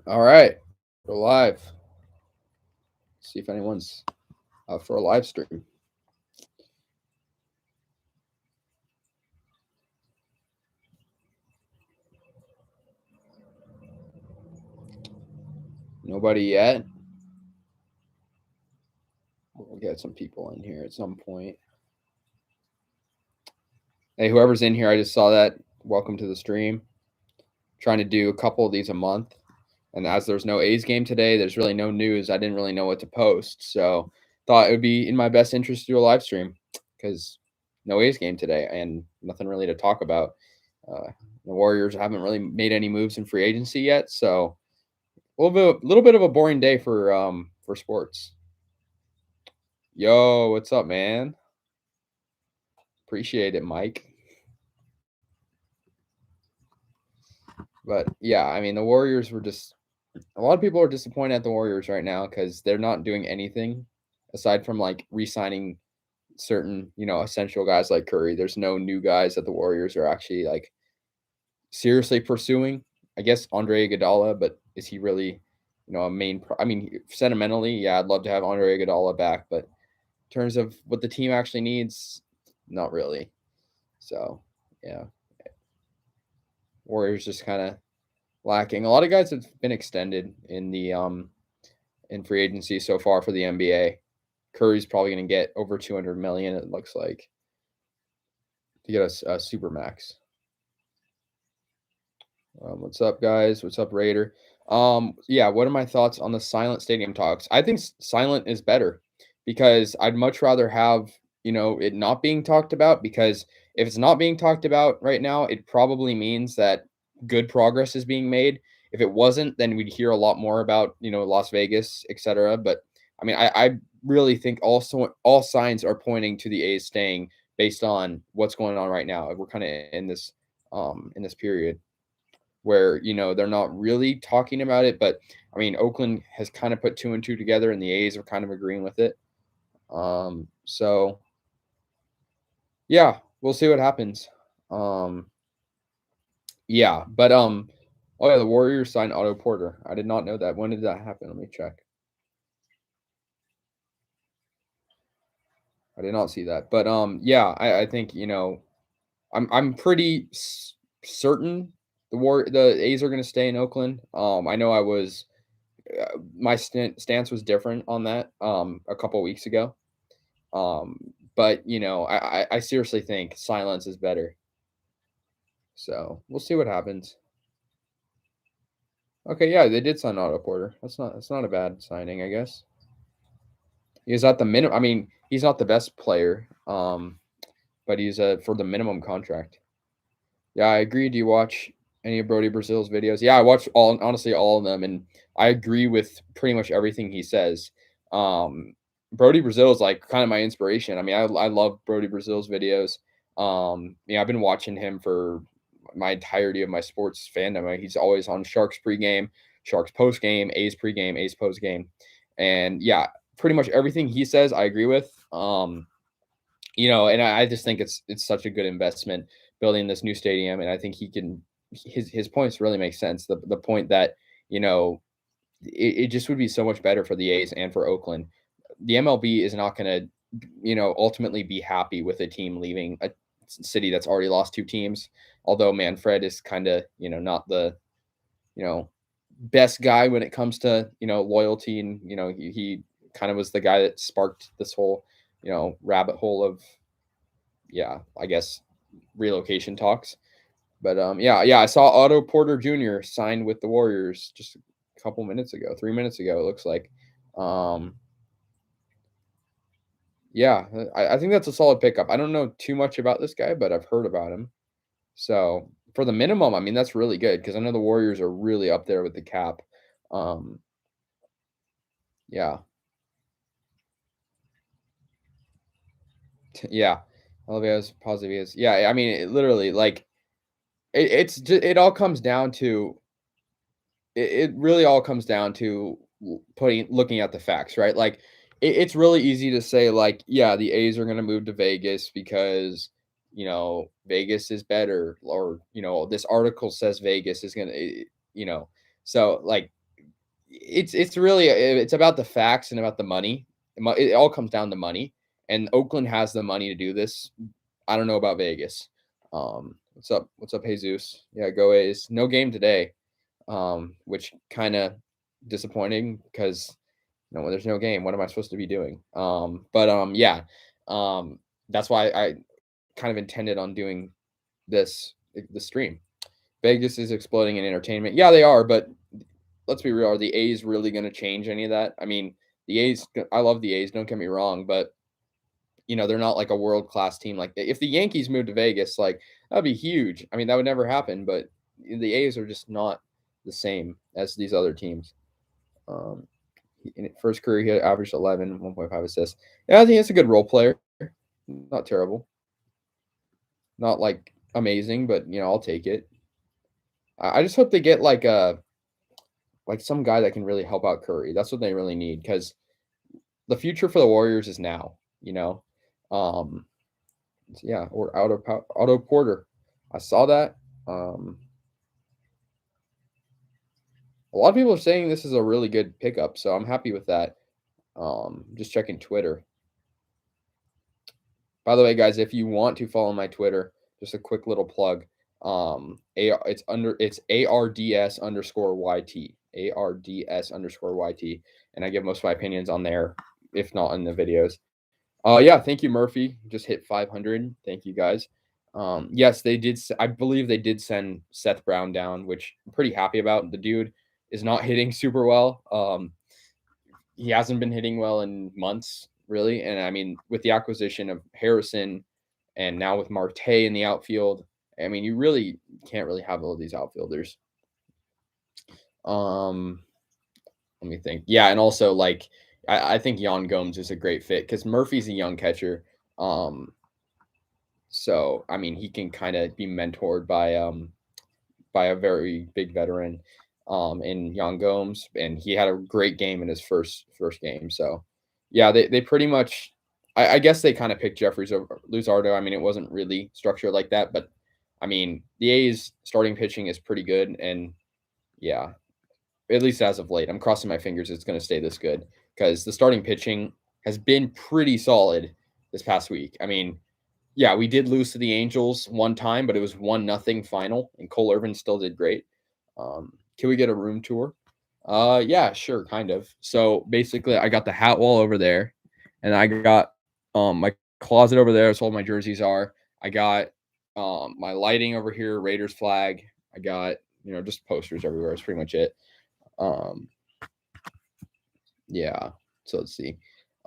All right, we're live. See if anyone's up for a live stream. Nobody yet. We'll get some people in here at some point. Hey, whoever's in here, I just saw that. Welcome to the stream. Trying to do a couple of these a month. And as there's no A's game today, there's really no news. I didn't really know what to post. So thought it would be in my best interest to do a live stream because no A's game today and nothing really to talk about. The Warriors haven't really made any moves in free agency yet. So a little bit of a boring day for sports. Yo, what's up, man? Appreciate it, Mike. But yeah, I mean the Warriors were just a lot of people are disappointed at the Warriors right now because they're not doing anything aside from like re-signing certain, essential guys like Curry. There's no new guys that the Warriors are actually like seriously pursuing. I guess Andre Iguodala, but is he really, a main? I mean, sentimentally, yeah, I'd love to have Andre Iguodala back, but in terms of what the team actually needs, not really. So yeah, Warriors just kind of lacking. A lot of guys have been extended in free agency so far for the NBA. Curry's probably going to get over 200 million. It looks like to get a super max. What's up, guys? What's up, Raider? Yeah. What are my thoughts on the silent stadium talks? I think silent is better because I'd much rather have it not being talked about because if it's not being talked about right now, it probably means that good progress is being made. If it wasn't, then we'd hear a lot more about Las Vegas, etc. But I mean, I really think also all signs are pointing to the A's staying based on what's going on right now. We're kind of in this period where they're not really talking about it, but I mean Oakland has kind of put two and two together, and the A's are kind of agreeing with it. So yeah, we'll see what happens. Um, yeah, but oh yeah, the Warriors signed Otto Porter. I did not know that. When did that happen? Let me check. I did not see that, but yeah, I think I'm pretty certain the A's are going to stay in Oakland. I know I was my stance was different on that a couple weeks ago. But I seriously think silence is better. So we'll see what happens. Okay, yeah, they did sign Otto Porter. That's not a bad signing, I guess. He's at the minimum. I mean, he's not the best player, but he's for the minimum contract. Yeah, I agree. Do you watch any of Brody Brazil's videos? Yeah, I watch honestly all of them, and I agree with pretty much everything he says. Brody Brazil is like kind of my inspiration. I mean, I love Brody Brazil's videos. I've been watching him for my entirety of my sports fandom. He's always on Sharks pregame, Sharks postgame, A's pregame, A's postgame, and yeah, pretty much everything he says I agree with. And I just think it's such a good investment building this new stadium, and I think he can his points really make sense. The point that you know it just would be so much better for the A's and for Oakland. The MLB is not going to ultimately be happy with a team leaving a city that's already lost two teams. Although Manfred is kind of not the you know best guy when it comes to loyalty, and he kind of was the guy that sparked this whole rabbit hole of I guess relocation talks. But I saw Otto Porter Jr. signed with the Warriors just a couple minutes ago, 3 minutes ago. It looks like. Um, yeah, I think that's a solid pickup. I don't know too much about this guy, but I've heard about him. So for the minimum, I mean that's really good because I know the Warriors are really up there with the cap. Um, yeah, yeah. Olivia's positive is yeah. I mean, literally, like it all comes down to it really all comes down to looking at the facts, right? Like it's really easy to say like, yeah, the A's are going to move to Vegas because Vegas is better, or this article says Vegas is going to, so like it's really it's about the facts and about the money. It all comes down to money, and Oakland has the money to do this. I don't know about Vegas. What's up? What's up, Jesus? Yeah, go A's. No game today, which kind of disappointing because when there's no game, what am I supposed to be doing? Yeah, um, that's why I kind of intended on doing the stream. Vegas is exploding in entertainment. Yeah, they are, but let's be real. Are the A's really going to change any of that? I mean, the A's. I love the A's. Don't get me wrong, but they're not like a world class team. Like if the Yankees moved to Vegas, like that'd be huge. I mean, that would never happen. But the A's are just not the same as these other teams. Um, in his first career, he had averaged 11, 1.5 assists. Yeah, I think it's a good role player. Not terrible. Not like amazing, but I'll take it. I just hope they get like some guy that can really help out Curry. That's what they really need because the future for the Warriors is now. Um, yeah, or Otto Porter. I saw that. A lot of people are saying this is a really good pickup, so I'm happy with that. Just checking Twitter. By the way, guys, if you want to follow my Twitter, just a quick little plug. It's ARDS underscore YT. ARDS underscore YT. And I give most of my opinions on there, if not in the videos. Yeah, thank you, Murphy. Just hit 500. Thank you, guys. Yes, they did. I believe they did send Seth Brown down, which I'm pretty happy about. The dude is not hitting super well. He hasn't been hitting well in months, really. And I mean, with the acquisition of Harrison and now with Marte in the outfield, I mean, you really can't really have all these outfielders. Let me think. Yeah, and also like I think Jan Gomes is a great fit because Murphy's a young catcher. So I mean, he can kind of be mentored by a very big veteran in Jan Gomes, and he had a great game in his first game. So yeah, they pretty much. I guess they kind of picked Jeffries over Luzardo. I mean, it wasn't really structured like that, but I mean, the A's starting pitching is pretty good, and yeah, at least as of late, I'm crossing my fingers it's going to stay this good because the starting pitching has been pretty solid this past week. I mean, yeah, we did lose to the Angels one time, but it was 1-0 final, and Cole Irvin still did great. Can we get a room tour? Yeah, sure, kind of. So basically, I got the hat wall over there, and I got my closet over there. That's all my jerseys are. I got my lighting over here, Raiders flag. I got just posters everywhere. That's pretty much it. Um, yeah. So let's see.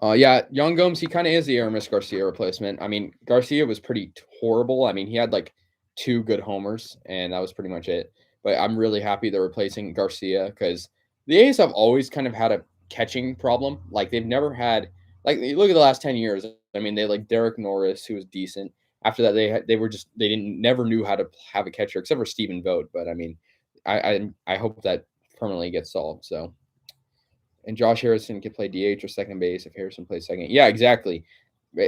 Yeah, Young Gomes, he kind of is the Aramis Garcia replacement. I mean, Garcia was pretty horrible. I mean, he had like 2 good homers, and that was pretty much it. But I'm really happy they're replacing Garcia because the A's have always kind of had a catching problem. Like they've never had like you look at the last 10 years. I mean, they like Derek Norris, who was decent. After that, they were just they didn't never knew how to have a catcher except for Stephen Vogt. But I mean, I hope that permanently gets solved. So. And Josh Harrison could play DH or second base if Harrison plays second. Yeah, exactly.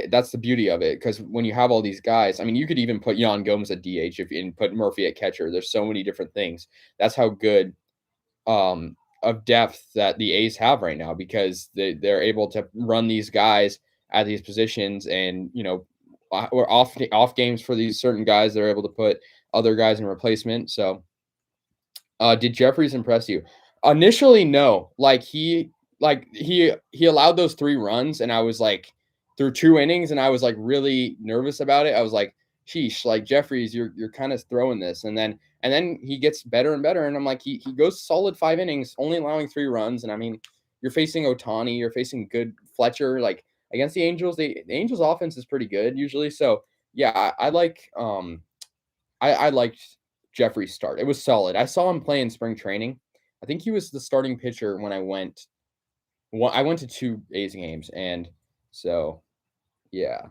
That's the beauty of it because when you have all these guys, I mean, you could even put Jan Gomes at DH and put Murphy at catcher. There's so many different things. That's how good of depth that the A's have right now because they're able to run these guys at these positions and or off games for these certain guys. They're able to put other guys in replacement. So did Jeffries impress you? Initially, no. He allowed those 3 runs, and I was like, through 2 innings, and I was like really nervous about it. I was like, sheesh, like Jeffries, you're kind of throwing this, and then he gets better and better, and I'm like, he goes solid 5 innings, only allowing 3 runs, and I mean, you're facing Otani, you're facing good Fletcher, like against the Angels. The Angels offense is pretty good usually, so yeah, I like I liked Jeffrey's start. It was solid. I saw him play in spring training. I think he was the starting pitcher when I went. I went to 2 A's games, and so yeah.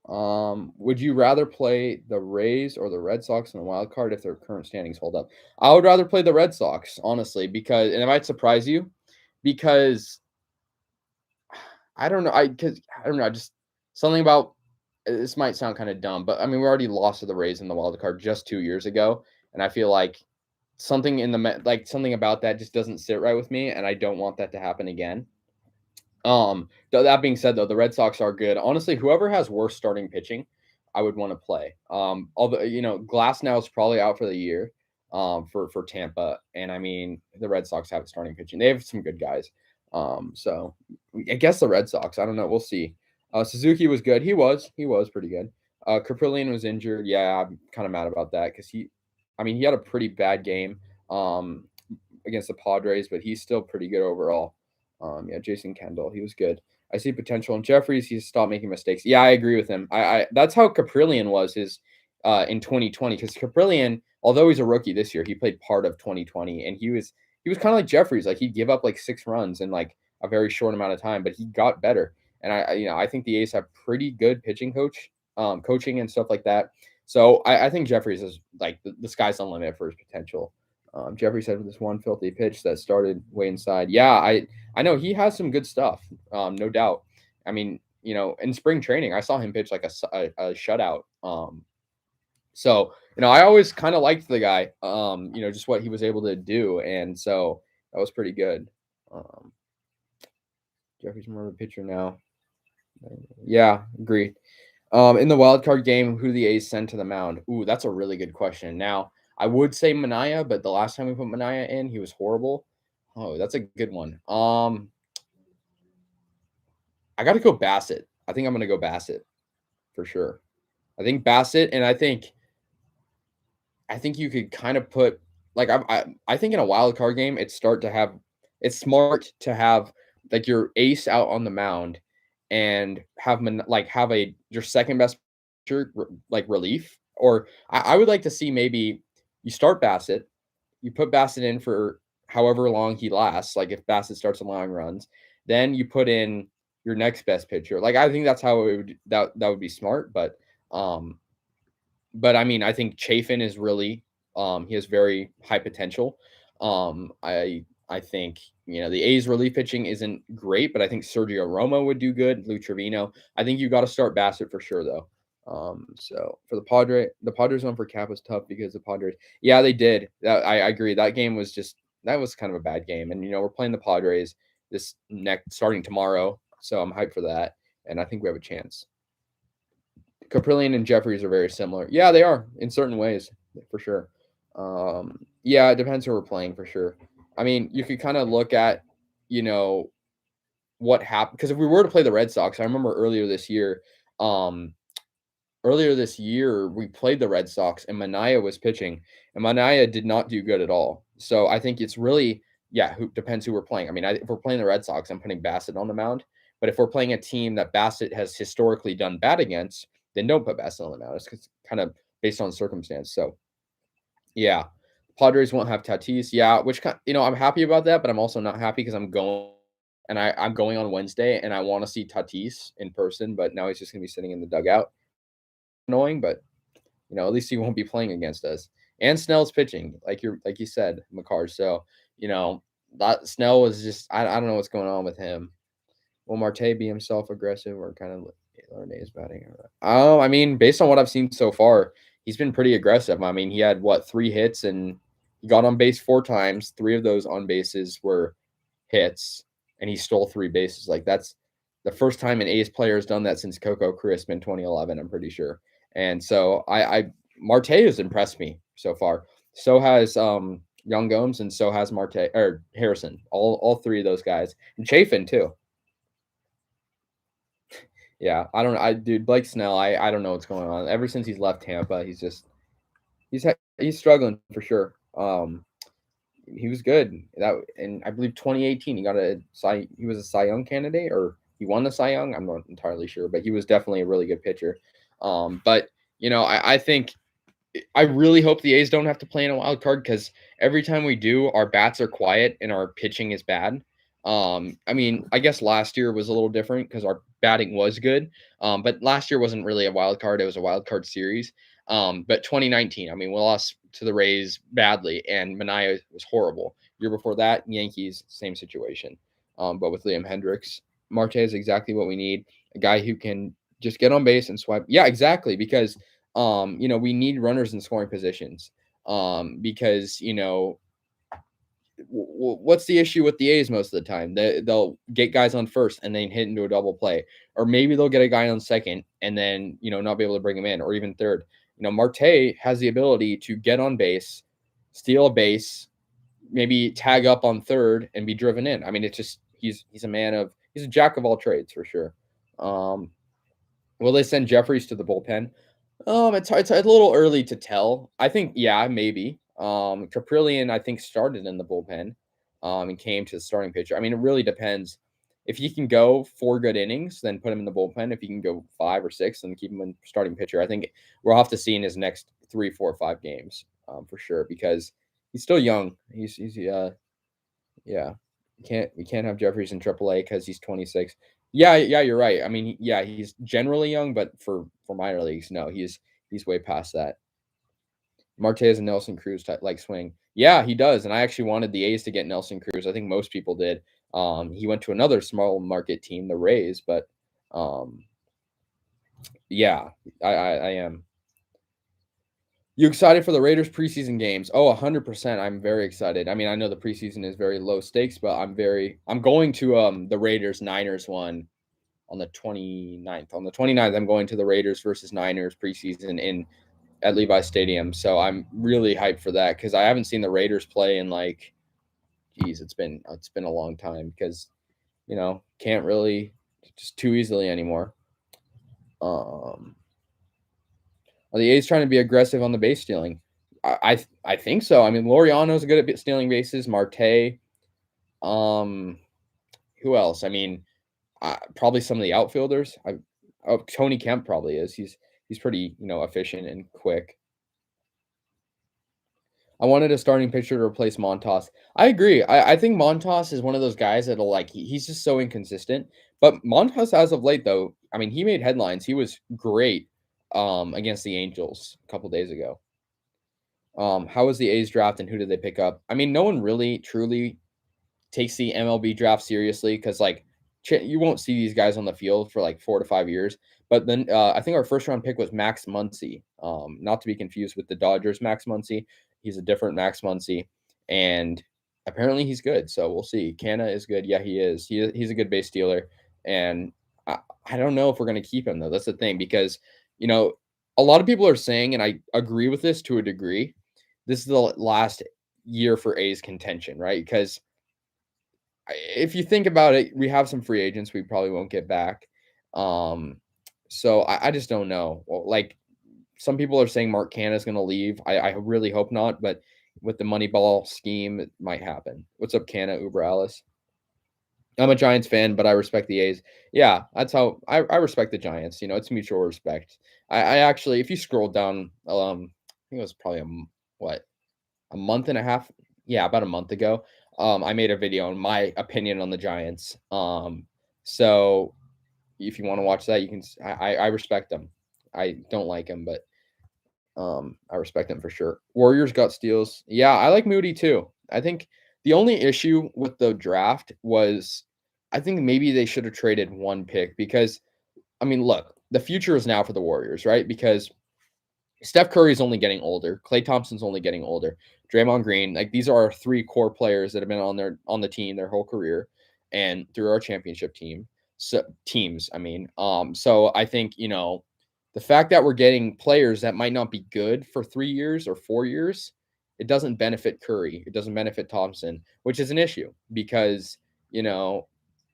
Would you rather play the Rays or the Red Sox in the wild card if their current standings hold up? I would rather play the Red Sox, honestly, because and it might surprise you, because I don't know. I don't know. Just something about this might sound kind of dumb, but I mean, we already lost to the Rays in the wild card just 2 years ago, and I feel like something in the like something about that just doesn't sit right with me, and I don't want that to happen again. That being said, though, the Red Sox are good. Honestly, whoever has worse starting pitching, I would want to play. Although Glass now is probably out for the year, for Tampa, and I mean the Red Sox have starting pitching. They have some good guys. So I guess the Red Sox. I don't know. We'll see. Suzuki was good. He was pretty good. Caprillion was injured. Yeah, I'm kind of mad about that because I mean, he had a pretty bad game. Um, against the Padres, but he's still pretty good overall. Yeah, Jason Kendall, he was good. I see potential in Jeffries. He's stopped making mistakes. Yeah, I agree with him. I that's how Caprillion was his in 2020 because Caprillion, although he's a rookie this year, he played part of 2020, and he was kind of like Jeffries. Like he'd give up like 6 runs in like a very short amount of time, but he got better. And I think the A's have pretty good pitching coaching and stuff like that. So I think Jeffries is like the sky's the limit for his potential. Jeffrey said with this one filthy pitch that started way inside. Yeah, I know he has some good stuff, no doubt. I mean, in spring training, I saw him pitch like a shutout. So I always kind of liked the guy. Just what he was able to do, and so that was pretty good. Um, Jeffrey's more of a pitcher now. Yeah, agreed. In the wild card game, who do the A's send to the mound? Ooh, that's a really good question. Now, I would say Mania, but the last time we put Mania in, he was horrible. Oh, that's a good one. I got to go Bassett. I think I'm going to go Bassett for sure. I think Bassett, and I think you could kind of put like I think in a wild card game, it's smart to have like your ace out on the mound and have your second best pitcher like relief. Or I would like to see maybe you start Bassett, you put Bassett in for however long he lasts. Like if Bassett starts allowing runs, then you put in your next best pitcher. Like I think that's how that would be smart. But I mean, I think Chafin is really he has very high potential. I think the A's relief pitching isn't great, but I think Sergio Romo would do good. Lou Trevino. I think you got to start Bassett for sure though. So for the Padres one for Cap was tough because the Padres. Yeah, they did. I agree. That was kind of a bad game, and we're playing the Padres this next starting tomorrow, so I'm hyped for that, and I think we have a chance. Caprillion and Jeffries are very similar. Yeah, they are in certain ways, for sure. Yeah, it depends who we're playing for sure. I mean, you could kind of look at, you know, what happened because if we were to play the Red Sox, I remember earlier this year we played the Red Sox and Mania was pitching and Mania did not do good at all. So I think it's really who depends who we're playing. I mean, if we're playing the Red Sox, I'm putting Bassett on the mound. But if we're playing a team that Bassett has historically done bad against, then don't put Bassett on the mound. It's kind of based on circumstance. So yeah, Padres won't have Tatis. Yeah, which I'm happy about that, but I'm also not happy because I'm going on Wednesday and I want to see Tatis in person, but now he's just gonna be sitting in the dugout. Annoying, but at least he won't be playing against us. And Snell's pitching, like you said, McCarr. So, that Snell was just I don't know what's going on with him. Will Marte be himself aggressive or kind of learn his batting? Oh, I mean, based on what I've seen so far, he's been pretty aggressive. I mean, he had 3 hits and he got on base 4 times. 3 of those on bases were hits, and he stole 3 bases. Like that's the first time an A's player has done that since Coco Crisp in 2011. I'm pretty sure. And so Marte has impressed me so far. So has Young Gomes, and so has Marte or Harrison. All 3 of those guys, and Chafin too. Yeah, I don't. Dude, Blake Snell. I don't know what's going on. Ever since he's left Tampa, he's struggling for sure. He was good and I believe 2018 he was a Cy Young candidate or he won the Cy Young. I'm not entirely sure, but he was definitely a really good pitcher. But I think I really hope the A's don't have to play in a wild card because every time we do, our bats are quiet and our pitching is bad. I mean, I guess last year was a little different because our batting was good. But last year wasn't really a wild card; it was a wild card series. But 2019, I mean, we lost to the Rays badly, and Mania was horrible. Year before that, Yankees, same situation. But with Liam Hendricks, Marte is exactly what we need. A guy who can just get on base and swipe. Yeah, exactly. Because we need runners in scoring positions. because what's the issue with the A's most of the time? They'll get guys on first and then hit into a double play, or maybe they'll get a guy on second and then not be able to bring him in, or even third. Marte has the ability to get on base, steal a base, maybe tag up on third and be driven in. I mean, it's just he's a jack of all trades for sure. Will they send Jeffries to the bullpen? It's a little early to tell. I think, yeah, maybe. Caprillion, I think, started in the bullpen, and came to the starting pitcher. I mean, it really depends. If he can go 4 good innings, then put him in the bullpen. If he can go 5 or 6, then keep him in starting pitcher. I think we'll have to see in his next 3, 4, 5 games, for sure, because he's still young. Yeah. We can't have Jeffries in AAA because he's 26. Yeah, you're right. I mean, yeah, he's generally young, but for minor leagues, no, he's way past that. Marte has a Nelson Cruz type like swing. Yeah, he does, and I actually wanted the A's to get Nelson Cruz. I think most people did. He went to another small market team, the Rays, but yeah, I am. You excited for the Raiders preseason games? Oh, 100%. I'm very excited. I mean, I know the preseason is very low stakes, but I'm going to the Raiders Niners one on the 29th. On the 29th, I'm going to the Raiders versus Niners preseason at Levi Stadium. So I'm really hyped for that because I haven't seen the Raiders play in it's been a long time because can't really just too easily anymore. Are the A's trying to be aggressive on the base stealing? I think so. I mean, Laureano's good at stealing bases. Marte. Who else? I mean, probably some of the outfielders. Tony Kemp probably is. He's pretty efficient and quick. I wanted a starting pitcher to replace Montas. I agree. I think Montas is one of those guys that'll he's just so inconsistent. But Montas, as of late, though, I mean, he made headlines. He was great against the Angels a couple days ago. How was the A's draft and who did they pick up? I mean, no one really truly takes the MLB draft seriously because you won't see these guys on the field for 4 to 5 years. But then I think our first round pick was Max Muncy, not to be confused with the Dodgers Max Muncy. He's a different Max Muncy, and apparently he's good. So we'll see. Canna is good. Yeah, he is. He's a good base stealer, and I don't know if we're going to keep him though. That's the thing because a lot of people are saying, and I agree with this to a degree, this is the last year for A's contention, right? Because if you think about it, we have some free agents we probably won't get back. So I just don't know. Some people are saying Mark Canha is going to leave. I really hope not, but with the Moneyball scheme, it might happen. What's up, Canha, Uber Alice? I'm a Giants fan, but I respect the A's. Yeah, that's how I respect the Giants. It's mutual respect. I actually, if you scroll down, I think it was probably a month and a half. Yeah, about a month ago. I made a video on my opinion on the Giants. So if you want to watch that, you can. I respect them. I don't like them, but I respect them for sure. Warriors got steals. Yeah, I like Moody too. I think the only issue with the draft was I think maybe they should have traded one pick because I mean, look, the future is now for the Warriors, right? Because Steph Curry is only getting older. Klay Thompson's only getting older. Draymond Green, these are our 3 core players that have been on the team their whole career and through our championship team. So teams, I mean. So I think, the fact that we're getting players that might not be good for 3 years or 4 years, it doesn't benefit Curry. It doesn't benefit Thompson, which is an issue because,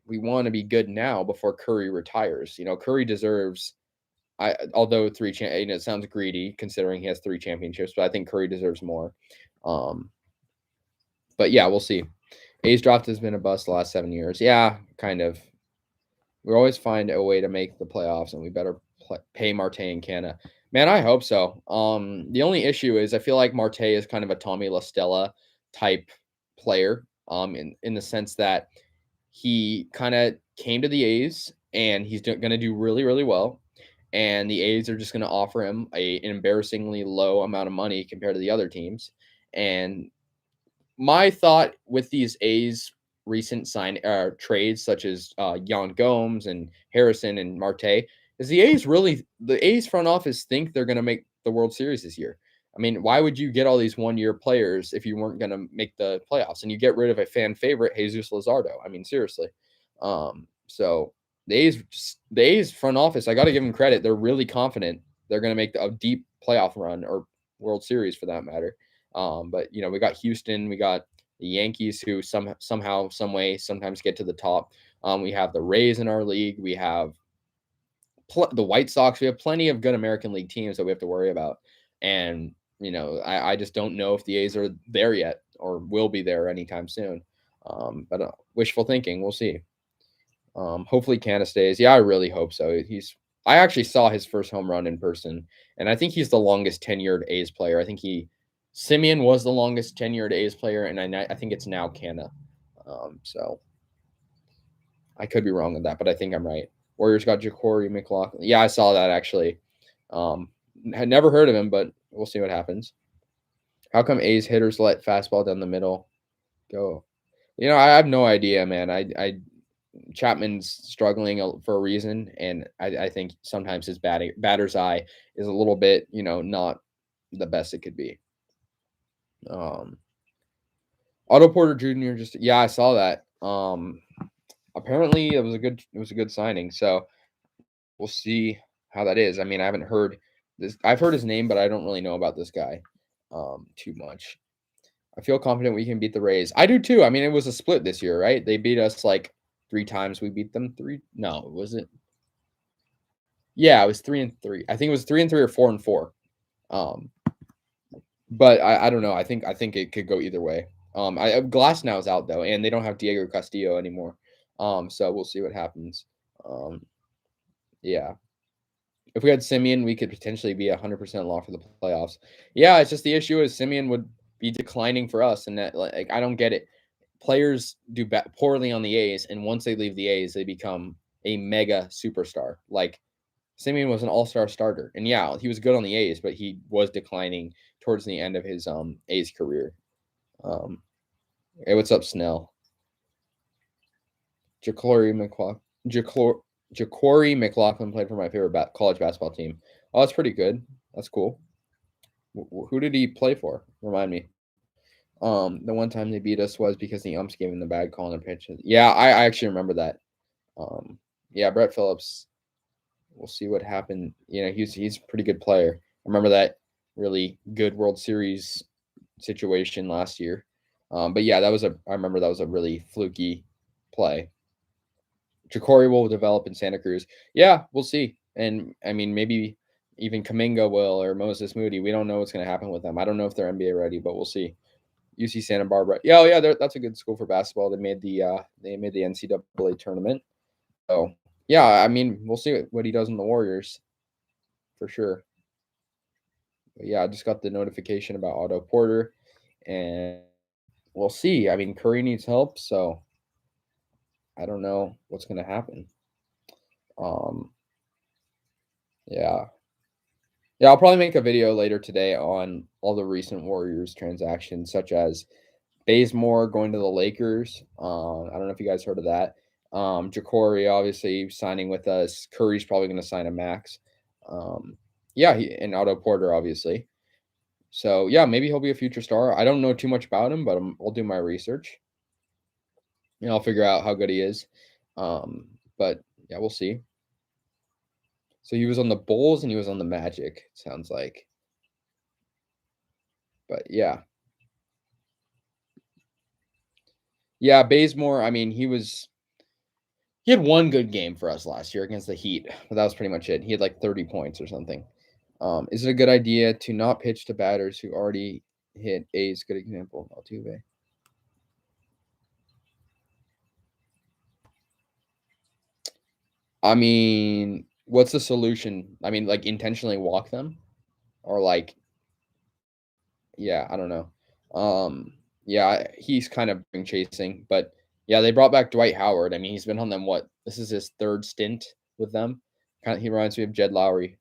we want to be good now before Curry retires. Curry deserves although it sounds greedy considering he has 3 championships, but I think Curry deserves more. But yeah, we'll see. A's draft has been a bust the last 7 years. Yeah, kind of. We always find a way to make the playoffs, and we better pay Marte and Canha. Man, I hope so. The only issue is I feel like Marte is kind of a Tommy La Stella type player. In the sense that he kind of came to the A's and he's going to do really, really well. And the A's are just going to offer him an embarrassingly low amount of money compared to the other teams. And my thought with these A's recent trades, such as Yan Gomes and Harrison and Marte, is the A's front office think they're going to make the World Series this year. I mean, why would you get all these one-year players if you weren't going to make the playoffs? And you get rid of a fan favorite, Jesus Luzardo. I mean, seriously. So the A's front office, I got to give them credit. They're really confident they're going to make a deep playoff run or World Series for that matter. But we got Houston, we got the Yankees, who somehow, some way, sometimes get to the top. We have the Rays in our league. We have the White Sox. We have plenty of good American League teams that we have to worry about. And I just don't know if the A's are there yet or will be there anytime soon. But wishful thinking. We'll see. Hopefully Canna stays. Yeah, I really hope so. I actually saw his first home run in person, and I think he's the longest tenured A's player. I think Simeon was the longest tenured A's player, and I think it's now Canna. So I could be wrong on that, but I think I'm right. Warriors got Ja'Cory McLaughlin. Yeah, I saw that actually. Had never heard of him, but we'll see what happens. How come A's hitters let fastball down the middle go? I have no idea, man. Chapman's struggling for a reason, and I think sometimes his batter's eye is a little bit, not the best it could be. Otto Porter Jr. I saw that. Apparently it was a good signing. So we'll see how that is. I mean, I haven't heard this. I've heard his name, but I don't really know about this guy too much. I feel confident we can beat the Rays. I do too. I mean, it was a split this year, right? They beat us like 3 times. We beat them 3. No, was it? Yeah, it was 3-3. I think it was 3-3 or 4-4. But I don't know. I think it could go either way. Glasnow's out though, and they don't have Diego Castillo anymore. So we'll see what happens. Yeah. If we had Simeon, we could potentially be 100% locked for the playoffs. Yeah, it's just the issue is Simeon would be declining for us, and that I don't get it. Players do poorly on the A's, and once they leave the A's, they become a mega superstar. Like Simeon was an all-star starter, and yeah, he was good on the A's, but he was declining towards the end of his A's career. Hey, what's up, Snell? Ja'Cory McLaughlin played for my favorite college basketball team. Oh, that's pretty good. That's cool. Who did he play for? Remind me. The one time they beat us was because the umps gave him the bad call on the pitch. Yeah, I actually remember that. Yeah, Brett Phillips. We'll see what happened. He's a pretty good player. I remember that really good World Series situation last year. But yeah, I remember that was a really fluky play. Ja'Cory will develop in Santa Cruz. Yeah, we'll see. And I mean, maybe even Kaminga will or Moses Moody. We don't know what's going to happen with them. I don't know if they're NBA ready, but we'll see. UC Santa Barbara. Yeah, that's a good school for basketball. They made the NCAA tournament. So yeah, I mean, we'll see what he does in the Warriors for sure. But yeah, I just got the notification about Otto Porter, and we'll see. I mean, Curry needs help, so I don't know what's going to happen. Yeah. Yeah, I'll probably make a video later today on all the recent Warriors transactions, such as Bazemore going to the Lakers. I don't know if you guys heard of that. Ja'Cory obviously signing with us. Curry's probably going to sign a max. Yeah, and Otto Porter obviously. So yeah, maybe he'll be a future star. I don't know too much about him, but I'll do my research. I'll figure out how good he is. But yeah, we'll see. So he was on the Bulls and he was on the Magic, it sounds like. But yeah. Yeah, Bazemore, I mean, he had one good game for us last year against the Heat, but that was pretty much it. He had like 30 points or something. Is it a good idea to not pitch to batters who already hit A's? Good example, Altuve. I mean, what's the solution? I mean, like intentionally walk them, or like, yeah, I don't know. Yeah, he's kind of been chasing, but yeah, they brought back Dwight Howard. I mean, he's been on them. This is his 3rd stint with them. He reminds me of Jed Lowry.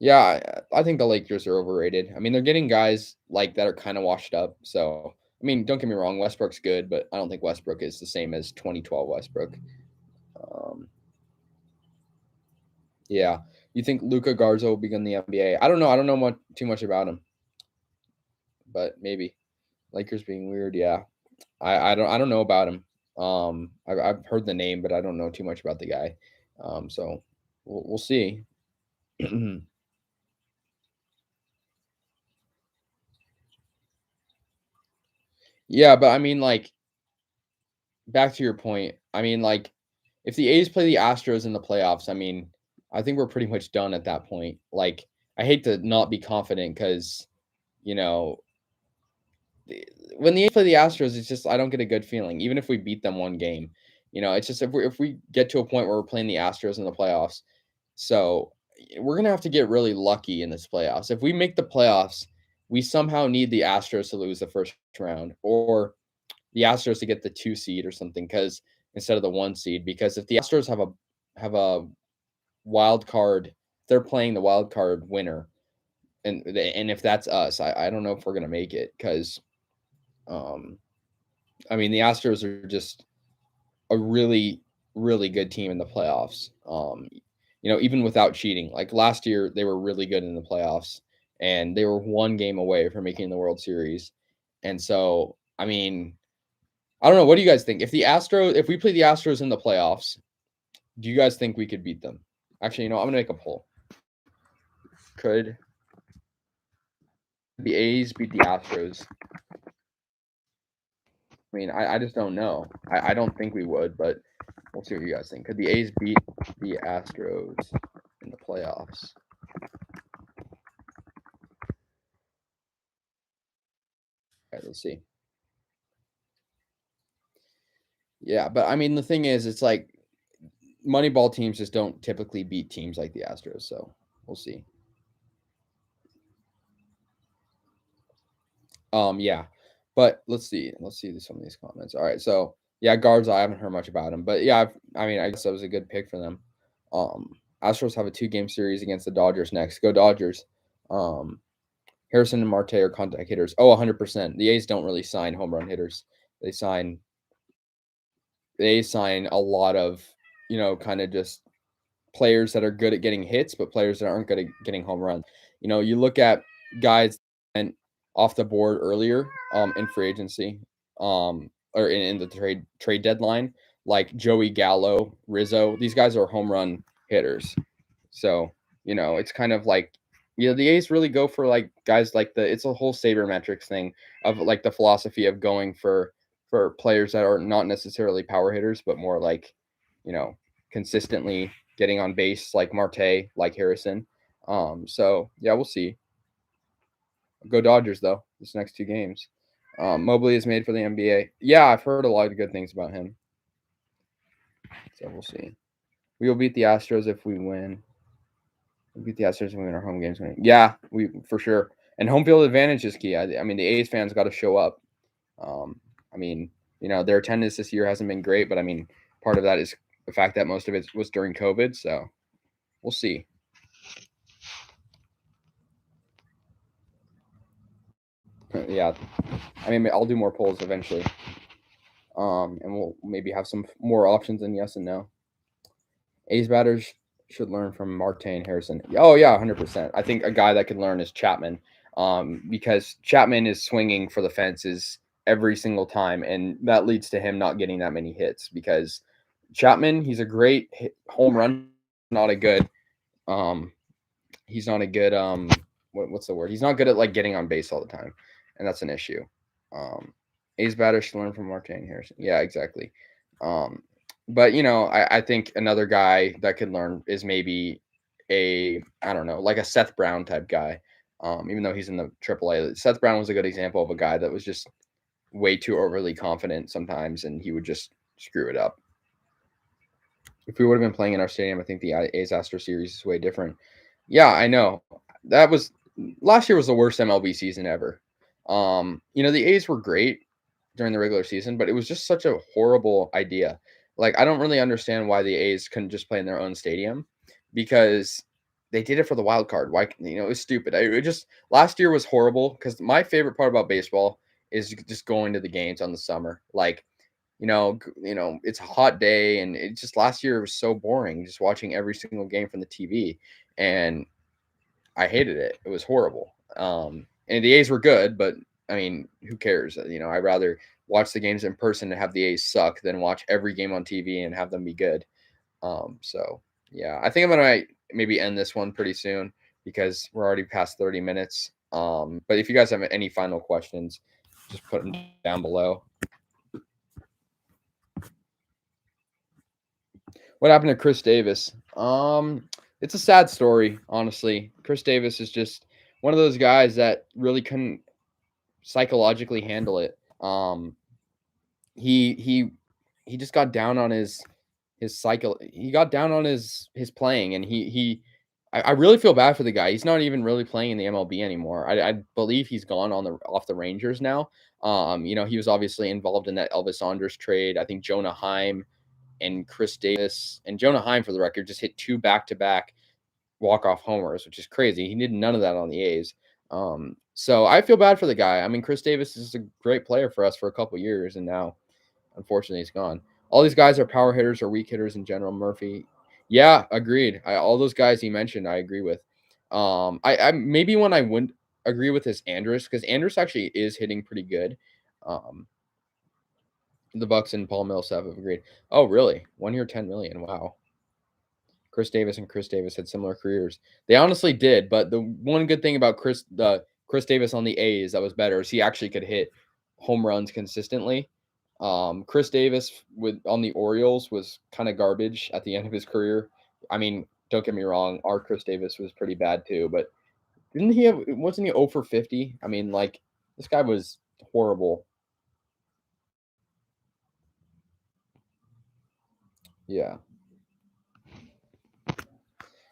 Yeah, I think the Lakers are overrated. I mean, they're getting guys like that are kind of washed up. So, I mean, don't get me wrong, Westbrook's good, but I don't think Westbrook is the same as 2012 Westbrook. Yeah. You think Luca Garza will begin the NBA? I don't know. I don't know too much about him, but maybe Lakers being weird. Yeah, I don't know about him. I've heard the name, but I don't know too much about the guy. So we'll see. Yeah, but I mean, like, back to your point. I mean, like, if the A's play the Astros in the playoffs, I mean, I think we're pretty much done at that point. Like, I hate to not be confident because you know the- when the A's play the Astros, it's just I don't get a good feeling. Even if we beat them one game, it's just if we get to a point where we're playing the Astros in the playoffs, so we're gonna have to get really lucky in this playoffs. If we make the playoffs, we somehow need the Astros to lose the first round, or the Astros to get the 2 seed or something, because instead of the 1 seed, because if the Astros have a wild card, they're playing the wild card winner, and if that's us, I don't know if we're gonna make it because um I mean the Astros are just a really really good team in the playoffs. Even without cheating, like last year they were really good in the playoffs, and they were 1 game away from making the World Series, and so I mean I don't know. What do you guys think? If we play the Astros in the playoffs, do you guys think we could beat them? Actually, I'm gonna make a poll. Could the A's beat the Astros? I mean, I just don't know. I don't think we would, but we'll see what you guys think. Could the A's beat the Astros in the playoffs? All right, let's see. Yeah, but I mean, the thing is, it's like Moneyball teams just don't typically beat teams like the Astros, so we'll see. Yeah, but let's see. Let's see some of these comments. All right, so yeah, guards. I haven't heard much about him, but yeah, I mean, I guess that was a good pick for them. Astros have a 2-game series against the Dodgers next. Go Dodgers. Um, Harrison and Marte are contact hitters. Oh, 100%. The A's don't really sign home run hitters. They sign they sign a lot of, kind of just players that are good at getting hits, but players that aren't good at getting home runs. You look at guys and off the board earlier in free agency or in the trade deadline, like Joey Gallo, Rizzo. These guys are home run hitters. So, it's kind of like the A's really go for like guys like it's a whole sabermetrics thing of like the philosophy of going for players that are not necessarily power hitters, but more like, you know, consistently getting on base like Marte, like Harrison. So yeah, we'll see. Go Dodgers though, this next 2 games. Mobley is made for the NBA. Yeah, I've heard a lot of good things about him. So we'll see. We will beat the Astros if we win. We beat the Astros if we win our home games. Yeah, we for sure. And home field advantage is key. I mean, the A's fans got to show up. Um, I mean, their attendance this year hasn't been great, but I mean, part of that is the fact that most of it was during COVID. So we'll see. Yeah, I mean, I'll do more polls eventually, and we'll maybe have some more options than yes and no. A's batters should learn from Marte and Harrison. Oh yeah, 100%. I think a guy that could learn is Chapman, because Chapman is swinging for the fences every single time, and that leads to him not getting that many hits because Chapman, he's a great home run, not a good um, he's not a good what's the word? He's not good at like getting on base all the time, and that's an issue. Um, A's batters should learn from Marte and Harrison. Yeah, exactly. Um, but I think another guy that could learn is maybe I don't know, like a Seth Brown type guy. Even though he's in the AAA, Seth Brown was a good example of a guy that was just way too overly confident sometimes, and he would just screw it up. If we would have been playing in our stadium, I think the A's Astro series is way different. Yeah, I know. That was last year was the worst MLB season ever. The A's were great during the regular season, but it was just such a horrible idea. Like I don't really understand why the A's couldn't just play in their own stadium because they did it for the wild card. Why it was stupid. It just last year was horrible because my favorite part about baseball is just going to the games on the summer. Like it's a hot day, and it just last year was so boring just watching every single game from the TV. and I hated it. It was horrible. And the A's were good, but I mean, who cares? I'd rather watch the games in person and have the A's suck than watch every game on TV and have them be good. So yeah, I think I'm gonna maybe end this one pretty soon because we're already past 30 minutes. But if you guys have any final questions, just put them down below. What happened to Chris Davis? It's a sad story, honestly. Chris Davis is just one of those guys that really couldn't psychologically handle it. He just got down on his cycle. He got down on his playing, and I really feel bad for the guy. He's not even really playing in the MLB anymore. I believe he's gone off the Rangers now. He was obviously involved in that Elvis Andrus trade. I think Jonah Heim and Chris Davis and Jonah Heim, for the record, just hit 2 back-to-back walk-off homers, which is crazy. He did none of that on the A's. So I feel bad for the guy. I mean, Chris Davis is a great player for us for a couple years, and now, unfortunately, he's gone. All these guys are power hitters or weak hitters in general. Murphy, yeah, agreed. All those guys he mentioned, I agree with. I maybe one I wouldn't agree with is Andrus, because Andrus actually is hitting pretty good. The Bucks and Paul Millsap have agreed. Oh, really? 1 year, 10 million. Wow. Chris Davis and Chris Davis had similar careers. They honestly did, but the one good thing about Chris Davis on the A's that was better is he actually could hit home runs consistently. Chris Davis on the Orioles was kind of garbage at the end of his career. I mean, don't get me wrong, our Chris Davis was pretty bad too, but wasn't he 0 for 50? I mean, like, this guy was horrible. Yeah.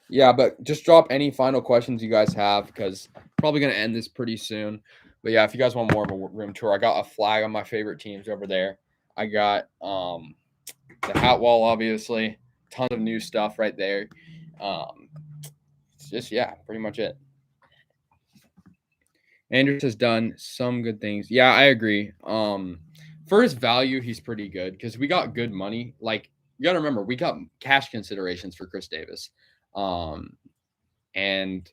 Yeah, but just drop any final questions you guys have because probably going to end this pretty soon. But yeah, if you guys want more of a room tour, I got a flag on my favorite teams over there. I got the hat wall, obviously, tons of new stuff right there. It's just, yeah, pretty much it. Andrews has done some good things. Yeah, I agree. For his value, he's pretty good because we got good money. Like, you got to remember, we got cash considerations for Chris Davis. And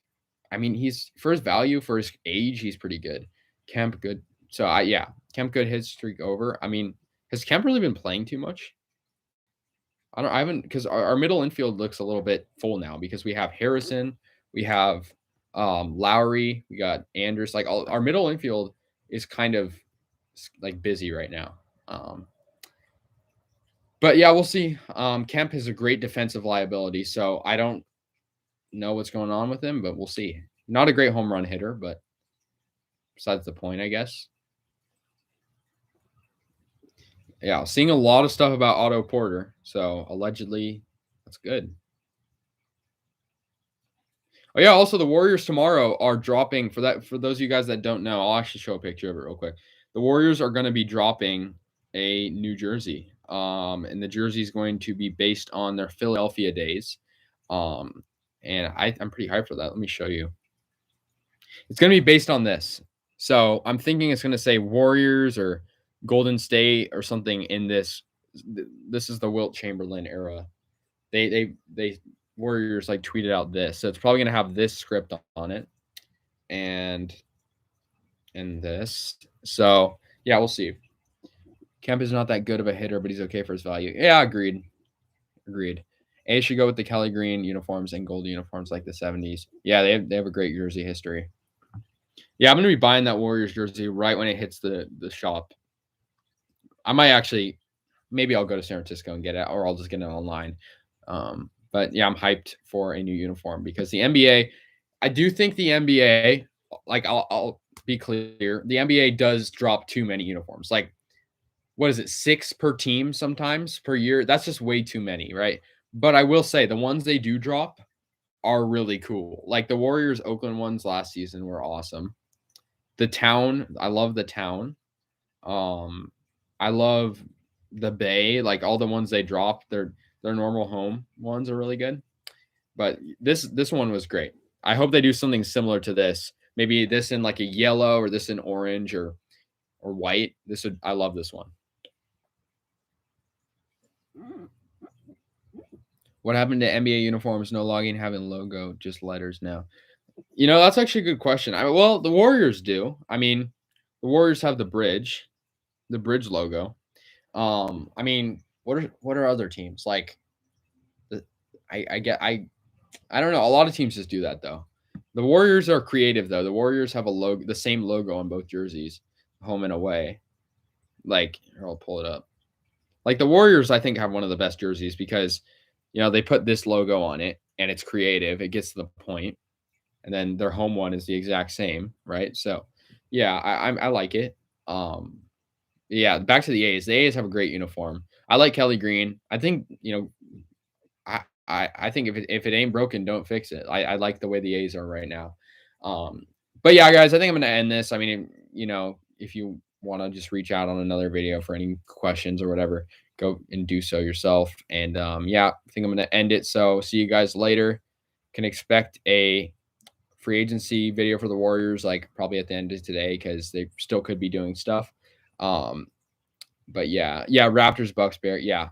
I mean, he's for his value, for his age, he's pretty good. Kemp good. So Kemp good hit streak over. I mean, has Kemp really been playing too much? I haven't because our middle infield looks a little bit full now because we have Harrison, we have Lowry, we got Andrews. Like our middle infield is kind of like busy right now. But yeah, we'll see. Kemp is a great defensive liability, so I don't know what's going on with him, but we'll see. Not a great home run hitter, but besides the point, I guess. Yeah, seeing a lot of stuff about Otto Porter. So allegedly, that's good. Oh yeah, also the Warriors tomorrow are dropping for that. For those of you guys that don't know, I'll actually show a picture of it real quick. The Warriors are going to be dropping a new jersey, and the jersey is going to be based on their Philadelphia days. And I'm pretty hyped for that. Let me show you. It's going to be based on this. So I'm thinking it's going to say Warriors or Golden State or something in this. This is the Wilt Chamberlain era. They Warriors like tweeted out this. So it's probably going to have this script on it and this. So yeah, we'll see. Kemp is not that good of a hitter, but he's okay for his value. Yeah, agreed. A should go with the Kelly green uniforms and gold uniforms like the 70s. Yeah, they have a great jersey history. Yeah, I'm gonna be buying that Warriors jersey right when it hits the shop. I might actually, maybe I'll go to San Francisco and get it, or I'll just get it online. But yeah, I'm hyped for a new uniform because the NBA, I do think the NBA, like I'll be clear, the NBA does drop too many uniforms. Like, what is it, 6 per team sometimes per year? That's just way too many, right? But I will say the ones they do drop are really cool. Like the Warriors Oakland ones last season were awesome. The town, I love the town. I love the Bay, like all the ones they dropped, their normal home ones are really good. But this one was great. I hope they do something similar to this. Maybe this in like a yellow or this in orange or white. I love this one. What happened to NBA uniforms? No logging, having logo, just letters now. That's actually a good question. Well, the Warriors do. I mean, the Warriors have the bridge logo. I mean, what are other teams like? The, I get I don't know. A lot of teams just do that though. The Warriors are creative though. The Warriors have the same logo on both jerseys, home and away. Like, here, I'll pull it up. Like the Warriors, I think have one of the best jerseys because, they put this logo on it and it's creative. It gets to the point, and then their home one is the exact same, right? So, yeah, I like it. Um, yeah, back to the A's. The A's have a great uniform. I like Kelly Green. I think I think if it ain't broken, don't fix it. I like the way the A's are right now. Um, but yeah, guys, I think I'm gonna end this. I mean, if you want to just reach out on another video for any questions or whatever, go and do so yourself. And yeah, I think I'm gonna end it. So see you guys later. Can expect a free agency video for the Warriors, like probably at the end of today, because they still could be doing stuff. Um, but yeah, Raptors, Bucks, Bear, yeah,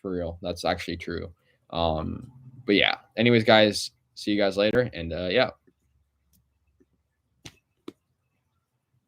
for real, that's actually true. But yeah, anyways, guys, see you guys later, and yeah.